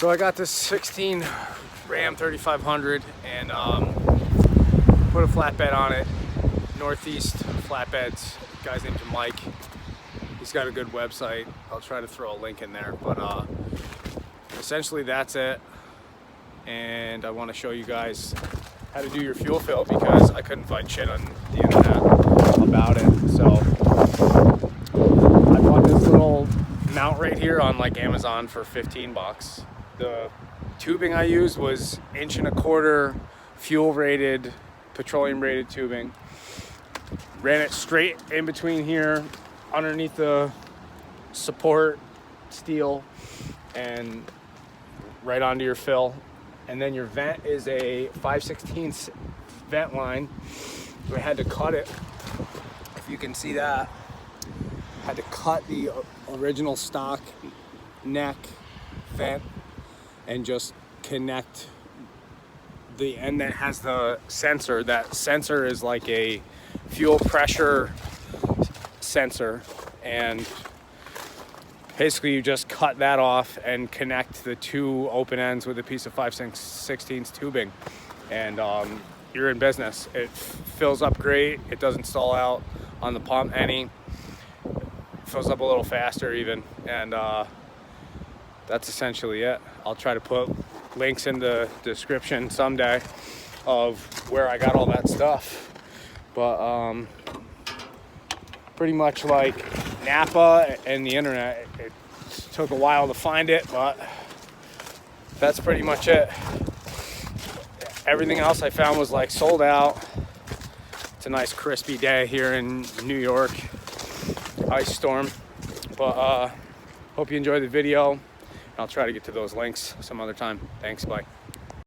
So I got this 16 Ram 3500 and put a flatbed on it. Northeast Flatbeds. Guy's name's Mike. He's got a good website. I'll try to throw a link in there, but essentially that's it. And I want to show you guys how to do your fuel fill because I couldn't find shit on the internet about it. So I bought this little mount right here on like Amazon for 15 bucks. The tubing I used was 1.25 inch fuel rated, petroleum rated tubing. Ran it straight in between here, underneath the support steel, and right onto your fill. And then your vent is a 5/16 vent line. I had to cut it, if you can see that. Had to cut the original stock neck vent and just connect the end that has the sensor. That sensor is like a fuel pressure sensor, and basically you just cut that off and connect the two open ends with a piece of 5/16 tubing, and you're in business. It fills up great. It doesn't stall out on the pump any. It fills up a little faster even, and that's essentially it. I'll try to put links in the description someday of where I got all that stuff, but pretty much like Napa and the internet, it took a while to find it, but that's pretty much it. Everything else I found was like sold out. It's a nice crispy day here in New York, ice storm, but hope you enjoyed the video. I'll try to get to those links some other time. Thanks, bye.